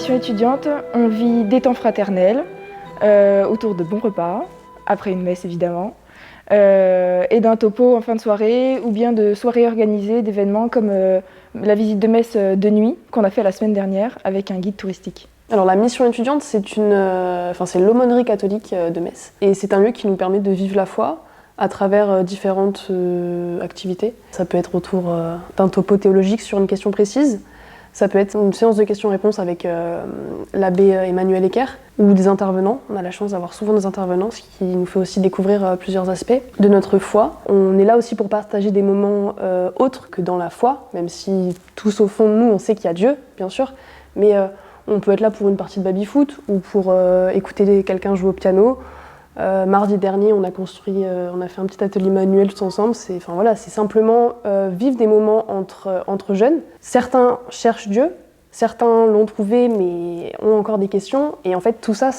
mission étudiante, on vit des temps fraternels, autour de bons repas, après une messe évidemment, et d'un topo en fin de soirée, ou bien de soirées organisées, d'événements comme la visite de messe de nuit qu'on a fait la semaine dernière avec un guide touristique. Alors la mission étudiante, c'est l'aumônerie catholique de Metz. Et c'est un lieu qui nous permet de vivre la foi à travers différentes activités. Ça peut être autour d'un topo théologique sur une question précise. Ça peut être une séance de questions-réponses avec l'abbé Emmanuel Ecker ou des intervenants. On a la chance d'avoir souvent des intervenants, ce qui nous fait aussi découvrir plusieurs aspects de notre foi. On est là aussi pour partager des moments autres que dans la foi, même si tous au fond de nous, on sait qu'il y a Dieu, bien sûr. Mais on peut être là pour une partie de baby-foot ou pour écouter quelqu'un jouer au piano. Mardi dernier, on a fait un petit atelier manuel tous ensemble. C'est simplement vivre des moments entre jeunes. Certains cherchent Dieu, certains l'ont trouvé mais ont encore des questions. Et en fait, tout ça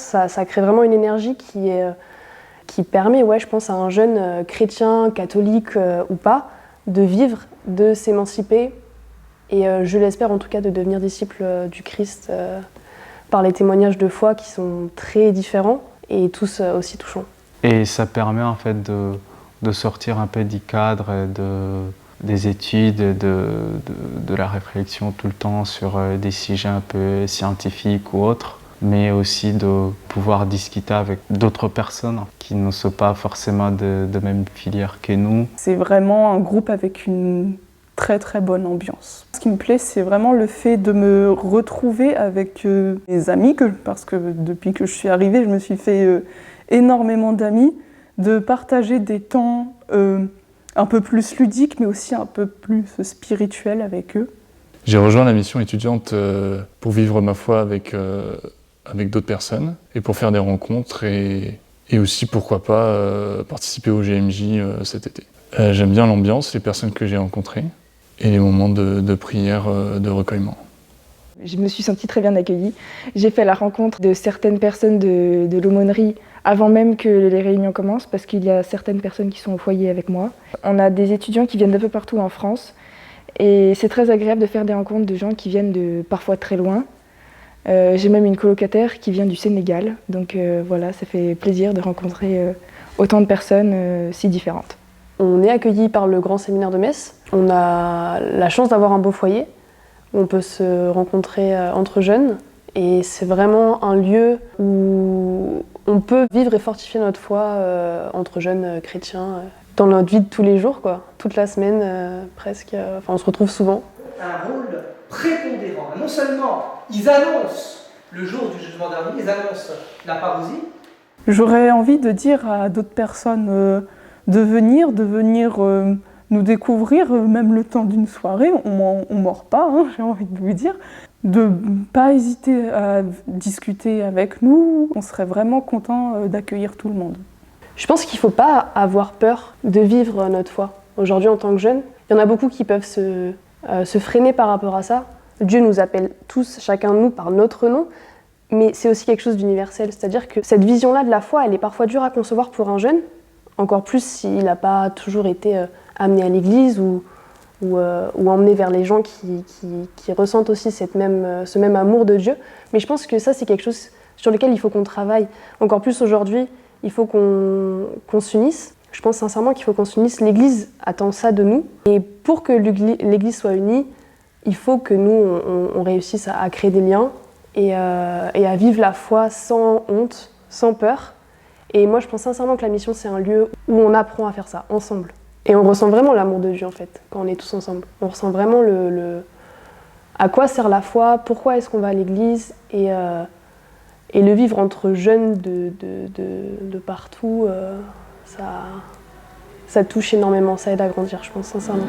crée vraiment une énergie qui permet, je pense, à un jeune chrétien, catholique ou pas, de vivre, de s'émanciper. Et je l'espère en tout cas de devenir disciple du Christ par les témoignages de foi qui sont très différents et tous aussi touchants. Et ça permet en fait de sortir un peu du cadre des études, de la réflexion tout le temps sur des sujets un peu scientifiques ou autres, mais aussi de pouvoir discuter avec d'autres personnes qui ne sont pas forcément de même filière que nous. C'est vraiment un groupe avec une très très bonne ambiance. Ce qui me plaît, c'est vraiment le fait de me retrouver avec mes amis, parce que depuis que je suis arrivée, je me suis fait énormément d'amis, de partager des temps un peu plus ludiques, mais aussi un peu plus spirituels avec eux. J'ai rejoint la mission étudiante pour vivre ma foi avec d'autres personnes et pour faire des rencontres et aussi, pourquoi pas, participer au GMJ cet été. J'aime bien l'ambiance, les personnes que j'ai rencontrées et les moments de prière, de recueillement. Je me suis sentie très bien accueillie. J'ai fait la rencontre de certaines personnes de l'aumônerie avant même que les réunions commencent, parce qu'il y a certaines personnes qui sont au foyer avec moi. On a des étudiants qui viennent d'un peu partout en France, et c'est très agréable de faire des rencontres de gens qui viennent de parfois très loin. J'ai même une colocataire qui vient du Sénégal, donc ça fait plaisir de rencontrer autant de personnes si différentes. On est accueillis par le Grand Séminaire de Metz. On a la chance d'avoir un beau foyer où on peut se rencontrer entre jeunes. Et c'est vraiment un lieu où on peut vivre et fortifier notre foi entre jeunes chrétiens dans notre vie de tous les jours, toute la semaine presque. On se retrouve souvent. Un rôle prépondérant. Non seulement ils annoncent le jour du jugement dernier, ils annoncent la parousie. J'aurais envie de dire à d'autres personnes de venir nous découvrir, même le temps d'une soirée, on ne mord pas, j'ai envie de vous dire, de ne pas hésiter à discuter avec nous, on serait vraiment content d'accueillir tout le monde. Je pense qu'il ne faut pas avoir peur de vivre notre foi. Aujourd'hui, en tant que jeunes, il y en a beaucoup qui peuvent se freiner par rapport à ça. Dieu nous appelle tous, chacun de nous, par notre nom, mais c'est aussi quelque chose d'universel. C'est-à-dire que cette vision-là de la foi, elle est parfois dure à concevoir pour un jeune, encore plus s'il n'a pas toujours été amené à l'église ou emmené vers les gens qui ressentent aussi ce même amour de Dieu. Mais je pense que ça, c'est quelque chose sur lequel il faut qu'on travaille. Encore plus aujourd'hui, il faut qu'on s'unisse. Je pense sincèrement qu'il faut qu'on s'unisse. L'Église attend ça de nous. Et pour que l'Église soit unie, il faut que nous, on réussisse à créer des liens et à vivre la foi sans honte, sans peur. Et moi, je pense sincèrement que la mission, c'est un lieu où on apprend à faire ça, ensemble. Et on ressent vraiment l'amour de Dieu, en fait, quand on est tous ensemble. On ressent vraiment à quoi sert la foi, pourquoi est-ce qu'on va à l'église, et le vivre entre jeunes de partout, ça touche énormément, ça aide à grandir, je pense, sincèrement.